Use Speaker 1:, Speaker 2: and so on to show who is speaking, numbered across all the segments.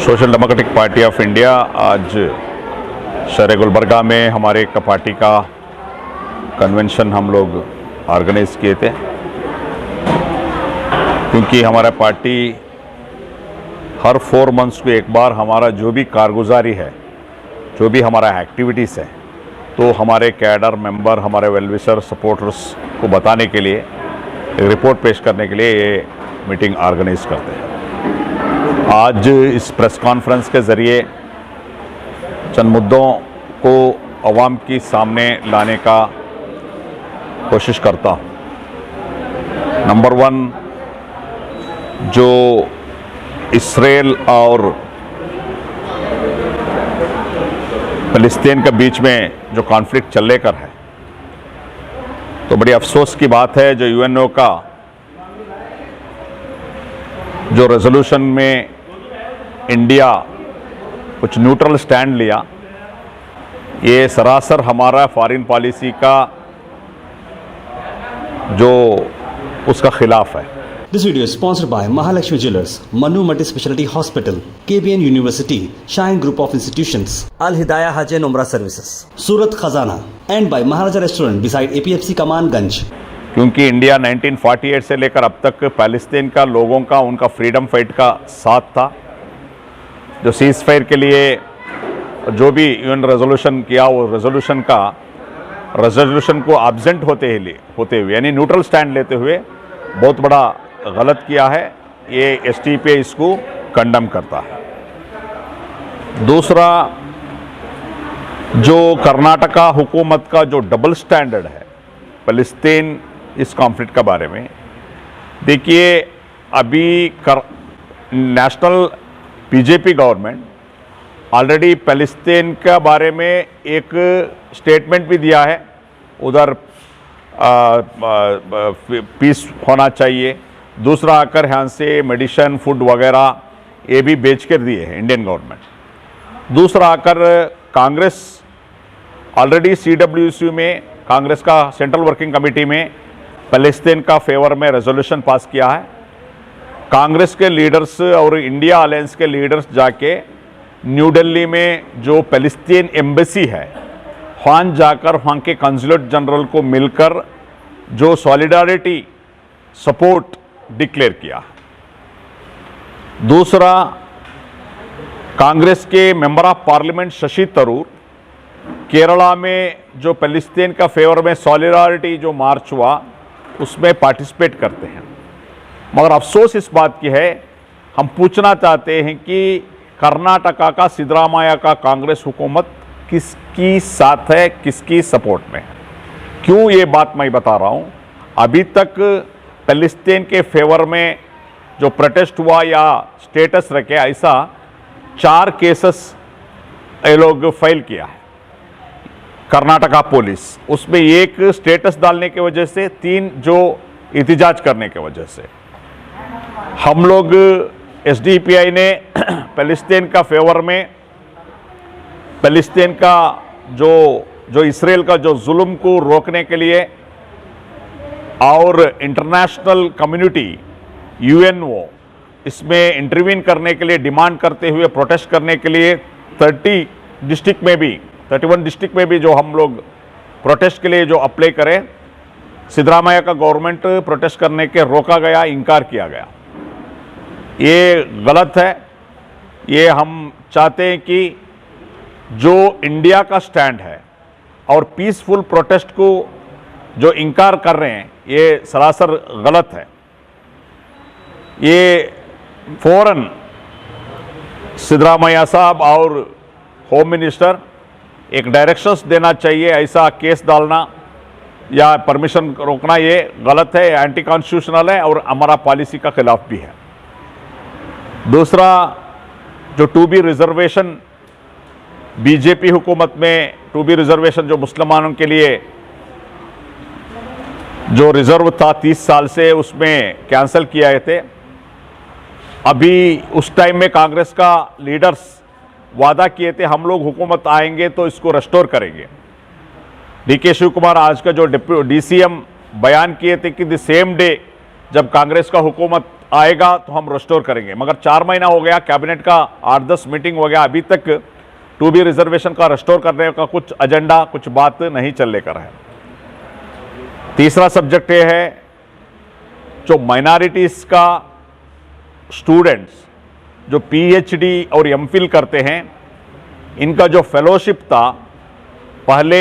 Speaker 1: Social democratic party of India आज शहर गुलबर्गा में हमारे एक पार्टी का कन्वेंशन हम लोग ऑर्गेनाइज किए थे, क्योंकि हमारा पार्टी हर 4 मंथ्स को एक बार हमारा जो भी कारगुजारी है, जो भी हमारा एक्टिविटीज़ है, तो हमारे कैडर मेंबर, हमारे वेलविशर सपोर्टर्स को बताने के लिए, एक रिपोर्ट पेश करने के लिए ये मीटिंग ऑर्गेनाइज करते हैं। आज इस प्रेस कॉन्फ्रेंस के ज़रिए चंद मुद्दों को अवाम के सामने लाने का कोशिश करता हूँ। नंबर 1, जो इसराइल और फ़लस्तीन के बीच में जो कॉन्फ्लिक्ट चल लेकर है, तो बड़ी अफसोस की बात है जो यूएनओ का जो रेजोल्यूशन में इंडिया कुछ न्यूट्रल स्टैंड लिया, ये सरासर हमारा फॉरेन पॉलिसी का जो उसका खिलाफ है।
Speaker 2: This video is sponsored by Mahalakshmi Jewellers, Manu Multi-Speciality Hospital, KBN University, Shine Group of Institutions, Al Hidayah Hajj and Umrah Services, Surat Khazana, and by Maharaja Restaurant beside APFC Kamanganj.
Speaker 1: क्योंकि India 1948 से लेकर अब तक फ़लस्तीन का लोगों का, उनका freedom fight का साथ था। जो सीज़ फायर के लिए जो भी यूएन रेजोल्यूशन किया, वो रेजोल्यूशन को एब्सेंट होते हुए यानी न्यूट्रल स्टैंड लेते हुए बहुत बड़ा गलत किया है। ये एसटीपी इसको कंडम करता है। दूसरा, जो कर्नाटका हुकूमत का जो डबल स्टैंडर्ड है फ़लस्तीन इस कॉन्फ्लिक्ट के बारे में, देखिए अभी नेशनल बीजेपी गवर्नमेंट ऑलरेडी फ़लस्तीन के बारे में एक स्टेटमेंट भी दिया है, उधर पीस होना चाहिए। दूसरा आकर यहाँ से मेडिसिन, फूड वगैरह ये भी बेच कर दिए हैं इंडियन गवर्नमेंट। दूसरा आकर कांग्रेस ऑलरेडी CWC में, कांग्रेस का सेंट्रल वर्किंग कमेटी में फ़लस्तीन का फेवर में रेजोल्यूशन पास किया है। कांग्रेस के लीडर्स और इंडिया अलायंस के लीडर्स जाके न्यू दिल्ली में जो फ़लस्तीन एम्बेसी है, वहाँ जाकर वहाँ के कंसुलेट जनरल को मिलकर जो सॉलिडारिटी सपोर्ट डिक्लेयर किया। दूसरा, कांग्रेस के member of parliament Shashi Tharoor Kerala में जो फ़लस्तीन का फेवर में सॉलिडारिटी जो मार्च हुआ उसमें पार्टिसिपेट करते हैं। मगर अफसोस इस बात की है, हम पूछना चाहते हैं कि कर्नाटका का सिद्धरामैया का कांग्रेस हुकूमत किसकी साथ है, किसकी सपोर्ट में है? क्यों ये बात मैं बता रहा हूँ, अभी तक फ़लस्तीन के फेवर में जो प्रोटेस्ट हुआ या स्टेटस रखे, ऐसा 4 केसेस ये लोग फाइल किया है कर्नाटका पुलिस। उसमें 1 स्टेटस डालने की वजह से, 3 जो एहतजाज करने की वजह से। हम लोग SDPI ने फ़लस्तीन का फेवर में, फ़लस्तीन का जो इसराइल का जो जुल्म को रोकने के लिए और इंटरनेशनल कम्युनिटी UNO इसमें इंटरवीन करने के लिए डिमांड करते हुए, प्रोटेस्ट करने के लिए 31 डिस्ट्रिक्ट में भी जो हम लोग प्रोटेस्ट के लिए जो अप्लाई करें, सिद्धरामैया का गवर्नमेंट प्रोटेस्ट करने के रोका गया, इनकार किया गया। ये गलत है। ये हम चाहते हैं कि जो इंडिया का स्टैंड है और पीसफुल प्रोटेस्ट को जो इनकार कर रहे हैं, ये सरासर गलत है। ये फौरन सिद्धरामैया साहब और होम मिनिस्टर एक डायरेक्शंस देना चाहिए। ऐसा केस डालना या परमिशन रोकना ये गलत है, एंटी कॉन्स्टिट्यूशनल है और हमारा पॉलिसी का खिलाफ भी है। दूसरा, जो 2B रिजर्वेशन बीजेपी हुकूमत में 2B रिजर्वेशन जो मुसलमानों के लिए जो रिजर्व था 30 साल से, उसमें कैंसिल किया गए थे। अभी उस टाइम में कांग्रेस का लीडर्स वादा किए थे, हम लोग हुकूमत आएंगे तो इसको रेस्टोर करेंगे। DK शिव कुमार आज का जो DCM बयान किए थे कि द सेम डे जब कांग्रेस का हुकूमत आएगा तो हम रेस्टोर करेंगे। मगर 4 महीना हो गया, कैबिनेट का 8-10 मीटिंग हो गया, अभी तक 2B रिजर्वेशन का रेस्टोर करने का कुछ एजेंडा, कुछ बात नहीं चल लेकर है। तीसरा सब्जेक्ट ये है, जो माइनॉरिटीज का स्टूडेंट्स जो PhD और MPhil करते हैं, इनका जो फेलोशिप था, पहले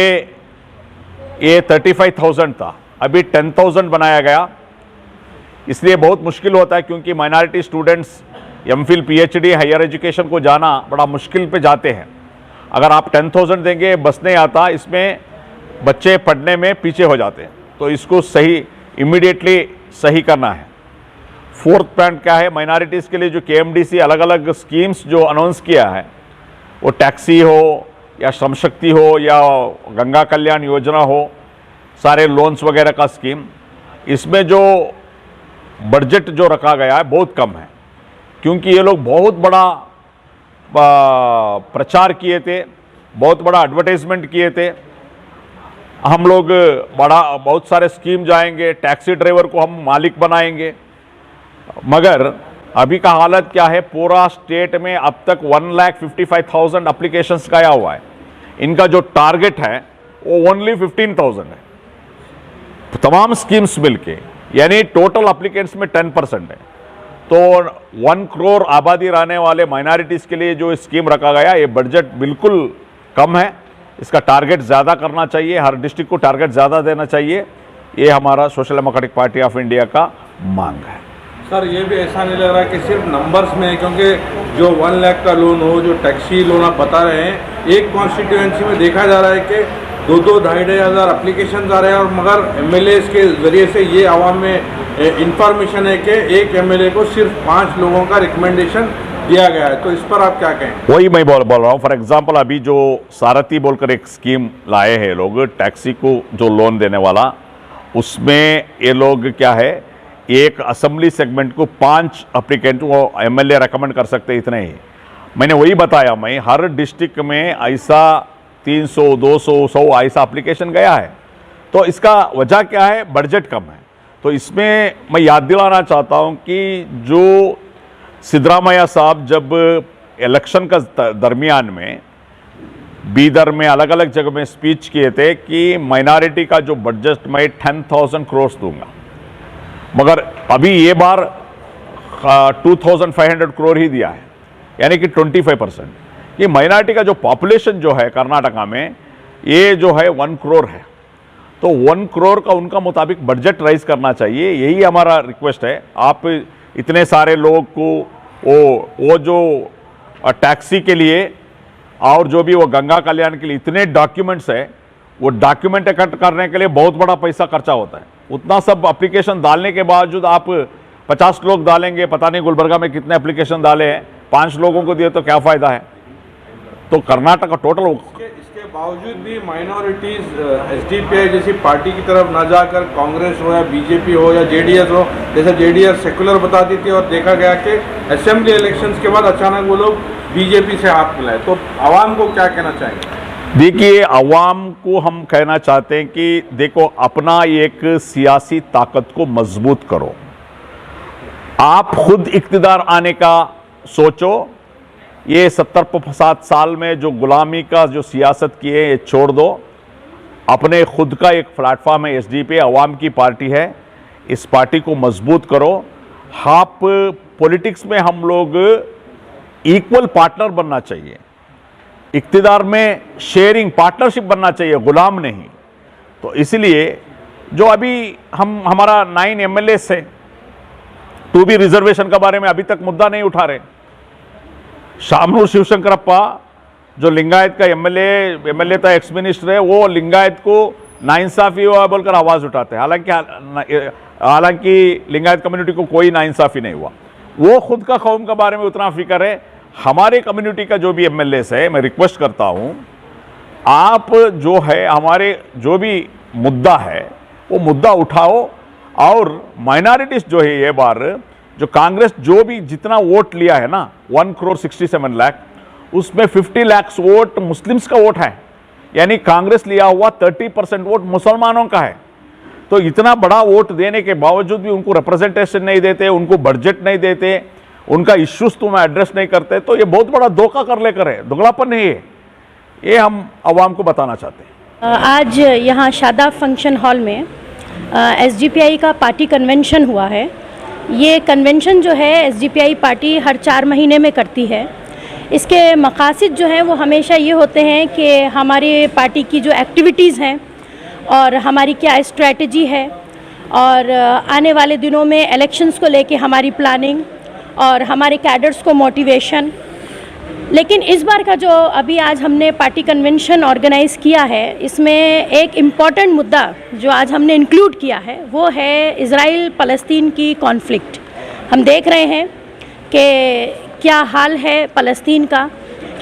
Speaker 1: ये 35,000 था, अभी 10,000 बनाया गया। इसलिए बहुत मुश्किल होता है, क्योंकि minority students MPhil PhD higher education को जाना बड़ा मुश्किल पे जाते हैं। अगर आप 10,000 देंगे, बस नहीं आता, इसमें बच्चे पढ़ने में पीछे हो जाते हैं। तो इसको सही इमीडिएटली सही करना है। फोर्थ पॉइंट क्या है, माइनॉरिटीज़ के लिए जो KMDC अलग अलग स्कीम्स जो अनाउंस किया है, वो टैक्सी हो या श्रम शक्ति हो या गंगा कल्याण योजना हो, सारे लोन्स वगैरह का स्कीम, इसमें जो बजट जो रखा गया है बहुत कम है। क्योंकि ये लोग बहुत बड़ा प्रचार किए थे, बहुत बड़ा एडवर्टाइजमेंट किए थे, हम लोग बहुत सारे स्कीम जाएंगे, टैक्सी ड्राइवर को हम मालिक बनाएंगे। मगर अभी का हालत क्या है, पूरा स्टेट में अब तक 1,55,000 एप्लीकेशंस गया हुआ है। इनका जो टारगेट है वो ओनली 15,000 है, तमाम स्कीम्स मिलके, यानी टोटल एप्लीकेंट्स में 10% है। तो 1 करोड़ आबादी रहने वाले माइनॉरिटीज़ के लिए जो स्कीम रखा गया, ये बजट बिल्कुल कम है। इसका टारगेट ज़्यादा करना चाहिए, हर डिस्ट्रिक्ट को टारगेट ज़्यादा देना चाहिए। ये हमारा social democratic party of India का मांग है।
Speaker 3: सर, ये भी ऐसा नहीं लग रहा कि सिर्फ नंबर्स में है, क्योंकि जो 1 लाख का लोन हो, जो टैक्सी लोन आप बता रहे हैं, एक कॉन्स्टिट्यूएंसी में देखा जा रहा है कि 2-2 हज़ार एप्लीकेशन आ रहे हैं, और मगर MLAs के ज़रिए से ये आवाम में इंफॉर्मेशन है कि एक MLA को सिर्फ 5 लोगों का रिकमेंडेशन दिया गया है। तो इस पर आप क्या कहें?
Speaker 1: वही मैं बोल रहा हूँ। फॉर एग्जांपल, अभी जो सारथी बोलकर एक स्कीम लाए हैं लोग, टैक्सी को जो लोन देने वाला, उसमें ये लोग क्या है, एक असेंबली सेगमेंट को 5 एप्लीकेंट को MLA रेकमेंड कर सकते, इतने ही। मैंने वही बताया, मैं हर डिस्ट्रिक्ट में ऐसा 300, 200, 100 ऐसा एप्लीकेशन गया है। तो इसका वजह क्या है, बजट कम है। तो इसमें मैं याद दिलाना चाहता हूं कि जो सिद्धरामैया साहब जब इलेक्शन का दरमियान में बीदर में अलग अलग जगह में स्पीच किए थे कि माइनॉरिटी का जो बजट मैं 10,000 करोड़ दूंगा, मगर अभी ये बार 2,500 करोड़ ही दिया है, यानी कि 25%। ये माइनॉरिटी का जो पॉपुलेशन जो है कर्नाटका में, ये जो है 1 करोड़ है। तो 1 करोड़ का उनका मुताबिक बजट राइज करना चाहिए, यही हमारा रिक्वेस्ट है। आप इतने सारे लोग को वो जो टैक्सी के लिए और जो भी वो गंगा कल्याण के लिए इतने डॉक्यूमेंट्स है, वो डॉक्यूमेंट इकट्ठा करने के लिए बहुत बड़ा पैसा खर्चा होता है। उतना सब एप्लीकेशन डालने के बावजूद आप 50 लोग डालेंगे, पता नहीं गुलबर्गा में कितने एप्लीकेशन डाले हैं, 5 लोगों को दिए तो क्या फ़ायदा है। तो कर्नाटक का टोटल
Speaker 3: इसके बावजूद भी माइनॉरिटीज़ SDPI जैसी पार्टी की तरफ ना जाकर कांग्रेस हो या BJP हो या JDS हो, जैसे JDS सेकुलर बताती थी, और देखा गया कि असेंबली इलेक्शंस के बाद अचानक वो लोग BJP से हाथ मिलाए। तो आवाम को क्या कहना चाहेंगे?
Speaker 1: देखिए, अवाम को हम कहना चाहते हैं कि देखो, अपना एक सियासी ताकत को मजबूत करो। आप खुद इख्तिदार आने का सोचो। ये 70 साल में जो गुलामी का जो सियासत की है, ये छोड़ दो। अपने खुद का एक प्लेटफॉर्म है, SDPI अवाम की पार्टी है, इस पार्टी को मजबूत करो। आप पॉलिटिक्स में हम लोग इक्वल पार्टनर बनना चाहिए, इख्तिदार में शेयरिंग पार्टनरशिप बनना चाहिए, गुलाम नहीं। तो इसलिए जो अभी हमारा 9 MLAs है, 2B रिजर्वेशन के बारे में अभी तक मुद्दा नहीं उठा रहे। शामनूर शिवशंकरप्पा जो लिंगायत का MLA था, एक्स मिनिस्टर है, वो लिंगायत को नाइंसाफी हुआ बोलकर आवाज़ उठाते हैं। हालांकि लिंगायत कम्युनिटी को कोई नाइंसाफी नहीं हुआ। वो खुद का कौम के बारे में उतना फिक्र है। हमारे कम्युनिटी का जो भी MLAs है, मैं रिक्वेस्ट करता हूँ, आप जो है हमारे जो भी मुद्दा है वो मुद्दा उठाओ। और माइनॉरिटीज जो है, ये बार जो कांग्रेस जो भी जितना वोट लिया है ना, 1 करोड़ 67 लाख, उसमें 50 लाख वोट मुस्लिम्स का वोट है, यानी कांग्रेस लिया हुआ 30% वोट मुसलमानों का है। तो इतना बड़ा वोट देने के बावजूद भी उनको रिप्रेजेंटेशन नहीं देते, उनको बजट नहीं देते, उनका इश्यूज तो मैं एड्रेस नहीं करते, तो ये बहुत बड़ा धोखा कर लेकर है, दोगलापन नहीं है, ये हम अवाम को बताना चाहते हैं।
Speaker 4: आज यहाँ शादाब फंक्शन हॉल में एसडीपीआई का पार्टी कन्वेंशन हुआ है। ये कन्वेंशन जो है एसडीपीआई पार्टी हर 4 महीने में करती है। इसके मकासद जो हैं वो हमेशा ये होते हैं कि हमारी पार्टी की जो एक्टिविटीज़ हैं और हमारी क्या स्ट्रेटजी है, और आने वाले दिनों में इलेक्शंस को लेके हमारी प्लानिंग और हमारे कैडर्स को मोटिवेशन। लेकिन इस बार का जो अभी आज हमने पार्टी कन्वेंशन ऑर्गेनाइज़ किया है, इसमें एक इम्पॉर्टेंट मुद्दा जो आज हमने इंक्लूड किया है वो है इज़राइल फ़लस्तीन की कॉन्फ्लिक्ट। हम देख रहे हैं कि क्या हाल है फ़लस्तीन का,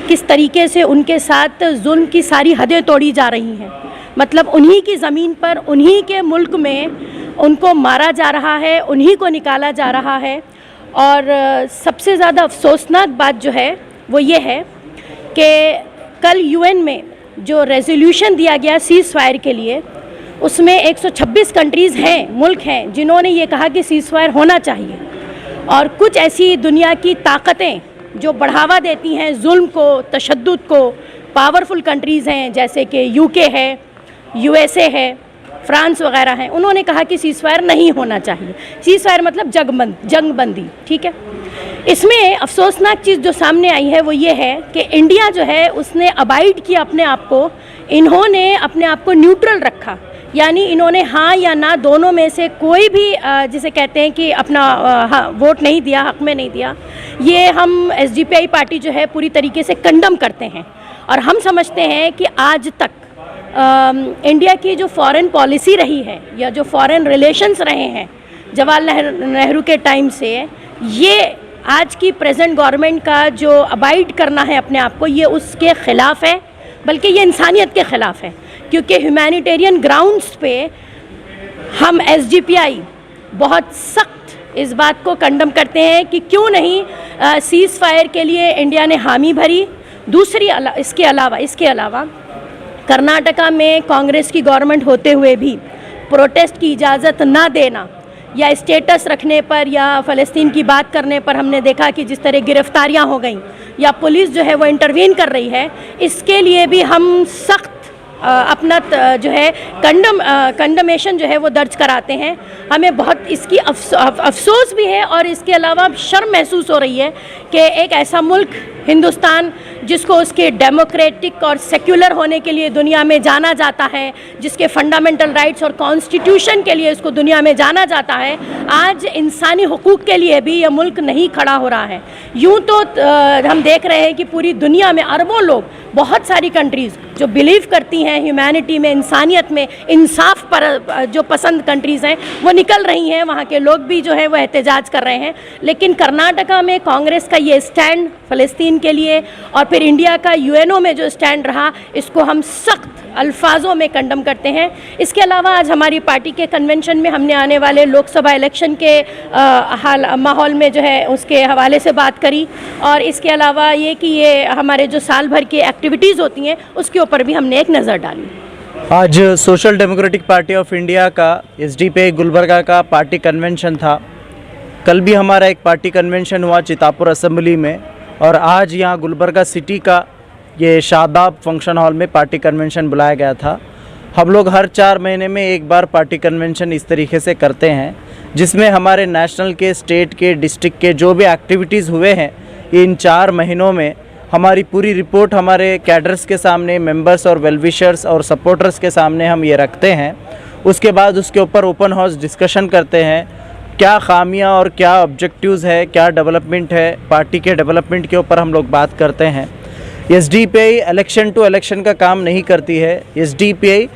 Speaker 4: किस तरीके से उनके साथ जुल्म की सारी हदें तोड़ी जा रही हैं। मतलब उन्हीं की ज़मीन पर, उन्हीं के मुल्क में उनको मारा जा रहा है, उन्हीं को निकाला जा रहा है। और सबसे ज़्यादा अफसोसनाक बात जो है वो ये है कि कल यूएन में जो रेजोल्यूशन दिया गया सीज़ फायर के लिए, उसमें 126 कंट्रीज़ हैं, मुल्क हैं, जिन्होंने ये कहा कि सीज़ फायर होना चाहिए। और कुछ ऐसी दुनिया की ताकतें जो बढ़ावा देती हैं जुल्म को, तशद्दुद को, पावरफुल कंट्रीज़ हैं जैसे कि यूके है, यूएसए है, फ्रांस वगैरह हैं, उन्होंने कहा कि सीज़ फायर नहीं होना चाहिए। सीज़ फायर मतलब जंगबंदी, ठीक है। इसमें अफसोसनाक चीज़ जो सामने आई है वो ये है कि इंडिया जो है उसने अबाइड किया अपने आप को, इन्होंने अपने आप को न्यूट्रल रखा, यानी इन्होंने हाँ या ना दोनों में से कोई भी जिसे कहते हैं कि अपना वोट नहीं दिया, हक में नहीं दिया। ये हम एसडीपीआई पार्टी जो है पूरी तरीके से कंडम करते हैं। और हम समझते हैं कि आज तक इंडिया की जो फॉरेन पॉलिसी रही है या जो फॉरेन रिलेशंस रहे हैं जवाहरलाल नेहरू के टाइम से, ये आज की प्रेजेंट गवर्नमेंट का जो अबाइड करना है अपने आप को, ये उसके ख़िलाफ़ है, बल्कि ये इंसानियत के ख़िलाफ़ है। क्योंकि ह्यूमैनिटेरियन ग्राउंड्स पे हम एसडीपीआई बहुत सख्त इस बात को कंडम करते हैं कि क्यों नहीं सीज़ फायर के लिए इंडिया ने हामी भरी। दूसरी इसके अलावा कर्नाटका में कांग्रेस की गवर्नमेंट होते हुए भी प्रोटेस्ट की इजाज़त ना देना या स्टेटस रखने पर या फ़लस्तीन की बात करने पर हमने देखा कि जिस तरह गिरफ्तारियां हो गई या पुलिस जो है वो इंटरवीन कर रही है, इसके लिए भी हम सख्त अपना जो है कंडमेशन जो है वो दर्ज कराते हैं। हमें बहुत इसकी अफसोस भी है और इसके अलावा शर्म महसूस हो रही है कि एक ऐसा मुल्क हिंदुस्तान, जिसको उसके डेमोक्रेटिक और सेक्युलर होने के लिए दुनिया में जाना जाता है, जिसके फंडामेंटल राइट्स और कॉन्स्टिट्यूशन के लिए इसको दुनिया में जाना जाता है, आज इंसानी हुकूक के लिए भी यह मुल्क नहीं खड़ा हो रहा है। यूँ तो हम देख रहे हैं कि पूरी दुनिया में अरबों लोग, बहुत सारी कंट्रीज़ जो बिलीव करती हैं ह्यूमैनिटी में, इंसानियत में, इंसाफ पर जो पसंद कंट्रीज़ हैं, वो निकल रही हैं, वहाँ के लोग भी जो है वो एहतजाज कर रहे हैं। लेकिन कर्नाटका में कांग्रेस का ये स्टैंड फ़लस्तीन के लिए और फिर इंडिया का यूएनओ में जो स्टैंड रहा, इसको हम सख्त अल्फाजों में कंडम करते हैं। इसके अलावा आज हमारी पार्टी के कन्वेंशन में हमने आने वाले लोकसभा इलेक्शन के माहौल में जो है उसके हवाले से बात करी, और इसके अलावा ये कि ये हमारे जो साल भर की एक्टिविटीज़ होती हैं उसके ऊपर भी हमने एक नज़र डाली।
Speaker 5: आज social democratic party of India का एसडीपीआई गुलबर्गा का पार्टी कन्वेंशन था। कल भी हमारा एक पार्टी कन्वेंशन हुआ चितापुर असेंबली में, और आज यहाँ गुलबर्गा सिटी का ये शादाब फंक्शन हॉल में पार्टी कन्वेंशन बुलाया गया था। हम लोग हर 4 महीने में एक बार पार्टी कन्वेंशन इस तरीके से करते हैं, जिसमें हमारे नेशनल के, स्टेट के, डिस्ट्रिक्ट के जो भी एक्टिविटीज़ हुए हैं इन 4 महीनों में, हमारी पूरी रिपोर्ट हमारे कैडर्स के सामने, मेंबर्स और वेलविशर्स और सपोर्टर्स के सामने हम ये रखते हैं। उसके बाद उसके ऊपर ओपन हाउस डिस्कशन करते हैं, क्या खामियां और क्या ऑब्जेक्टिव्स है, क्या डेवलपमेंट है, पार्टी के डेवलपमेंट के ऊपर हम लोग बात करते हैं। एसडीपीआई इलेक्शन टू इलेक्शन का काम नहीं करती है। एसडीपीआई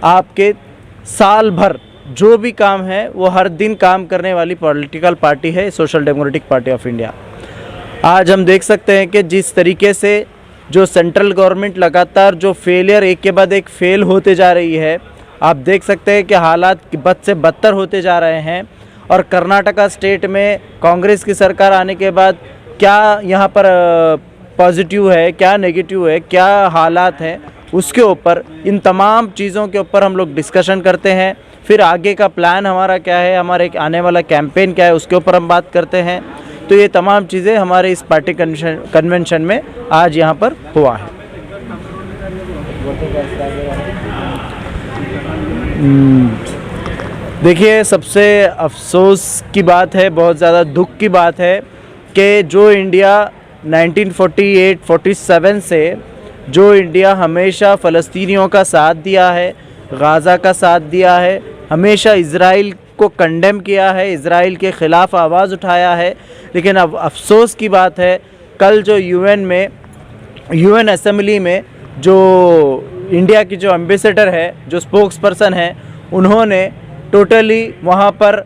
Speaker 5: आपके साल भर जो भी काम है वो हर दिन काम करने वाली पॉलिटिकल पार्टी है, social democratic party of India. आज हम देख सकते हैं कि जिस तरीके से जो सेंट्रल गवर्नमेंट लगातार जो फेलियर एक के बाद एक फेल होते जा रही है, आप देख सकते हैं कि हालात बद से बदतर होते जा रहे हैं। और कर्नाटका स्टेट में कांग्रेस की सरकार आने के बाद क्या यहाँ पर पॉजिटिव है, क्या नेगेटिव है, क्या हालात हैं, उसके ऊपर, इन तमाम चीज़ों के ऊपर हम लोग डिस्कशन करते हैं। फिर आगे का प्लान हमारा क्या है, हमारे एक आने वाला कैंपेन क्या है, उसके ऊपर हम बात करते हैं। तो ये तमाम चीज़ें हमारे इस पार्टी कन्वेंशन में आज यहाँ पर हुआ है। देखिए, सबसे अफसोस की बात है, बहुत ज़्यादा दुख की बात है कि जो इंडिया 1948-47 से जो इंडिया हमेशा फ़लस्तीनियों का साथ दिया है, गाज़ा का साथ दिया है, हमेशा इज़राइल को कंडेम किया है, इज़राइल के ख़िलाफ़ आवाज़ उठाया है, लेकिन अब अफसोस की बात है कल जो यूएन असेंबली में जो इंडिया की जो एम्बेसडर है, जो स्पोक्स पर्सन है, उन्होंने टोटली वहाँ पर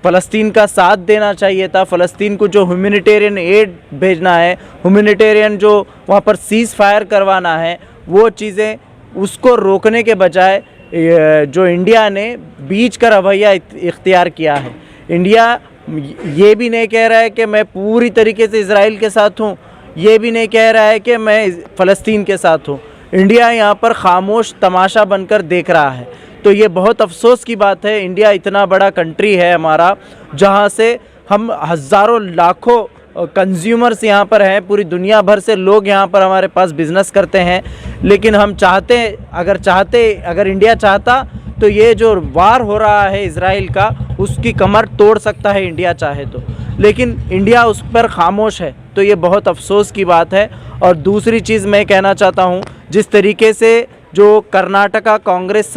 Speaker 5: फ़लस्तीन का साथ देना चाहिए था। फ़लस्तीन को जो ह्यूमैनिटेरियन एड भेजना है, ह्यूमैनिटेरियन जो वहाँ पर सीज़ फायर करवाना है, वो चीज़ें उसको रोकने के बजाय जो इंडिया ने बीच का रवैया इख्तियार किया है। इंडिया ये भी नहीं कह रहा है कि मैं पूरी तरीके से इज़राइल के साथ हूँ, ये भी नहीं कह रहा है कि मैं फ़लस्तीन के साथ हूँ। इंडिया यहाँ पर खामोश तमाशा बनकर देख रहा है। तो ये बहुत अफसोस की बात है। इंडिया इतना बड़ा कंट्री है हमारा, जहाँ से हम हज़ारों लाखों कंज्यूमर्स यहाँ पर हैं, पूरी दुनिया भर से लोग यहाँ पर हमारे पास बिज़नेस करते हैं। लेकिन हम अगर इंडिया चाहता तो ये जो वार हो रहा है इज़राइल का, उसकी कमर तोड़ सकता है इंडिया चाहे तो, लेकिन इंडिया उस पर खामोश है। तो ये बहुत अफसोस की बात है। और दूसरी चीज़ मैं कहना चाहता हूँ, जिस तरीके से जो कर्नाटका कांग्रेस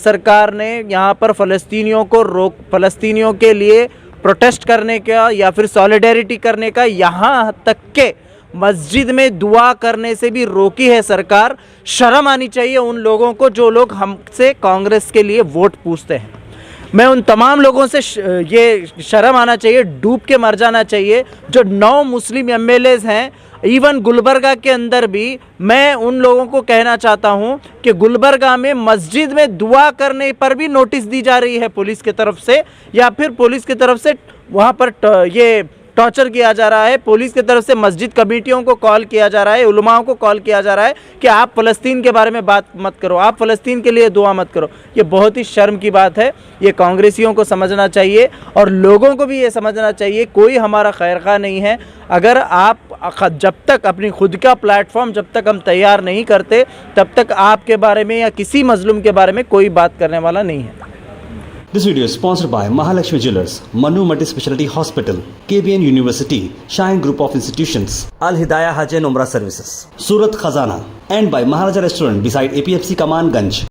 Speaker 5: सरकार ने यहाँ पर फ़लस्तीनियों के लिए प्रोटेस्ट करने का या फिर सॉलिडेरिटी करने का, यहाँ तक के मस्जिद में दुआ करने से भी रोकी है सरकार। शर्म आनी चाहिए उन लोगों को जो लोग हमसे कांग्रेस के लिए वोट पूछते हैं। मैं उन तमाम लोगों से ये शर्म आना चाहिए, डूब के मर जाना चाहिए। जो 9 मुस्लिम एमएलएज हैं, इवन गुलबर्गा के अंदर भी, मैं उन लोगों को कहना चाहता हूं कि गुलबर्गा में मस्जिद में दुआ करने पर भी नोटिस दी जा रही है पुलिस की तरफ से, या फिर पुलिस की तरफ से वहां पर ये टॉर्चर किया जा रहा है। पुलिस की तरफ से मस्जिद कमेटियों को कॉल किया जा रहा है, उलमाओं को कॉल किया जा रहा है कि आप फ़लस्तीन के बारे में बात मत करो, आप फ़लस्तीन के लिए दुआ मत करो। ये बहुत ही शर्म की बात है। ये कांग्रेसियों को समझना चाहिए और लोगों को भी ये समझना चाहिए, कोई हमारा खैरख्वाह नहीं है। अगर आप जब तक अपनी खुद का प्लेटफॉर्म जब तक हम तैयार नहीं करते, तब तक आपके बारे में या किसी मजलूम के बारे में कोई बात करने वाला नहीं है।
Speaker 2: This video is sponsored by Mahalakshmi Jewelers, Manu Multi-Speciality Hospital, KBN University, Shine Group of Institutions, Al Hidayah Hajj and Umrah Services, Surat Khazana, and by Maharaja Restaurant beside APFC Kamanganj.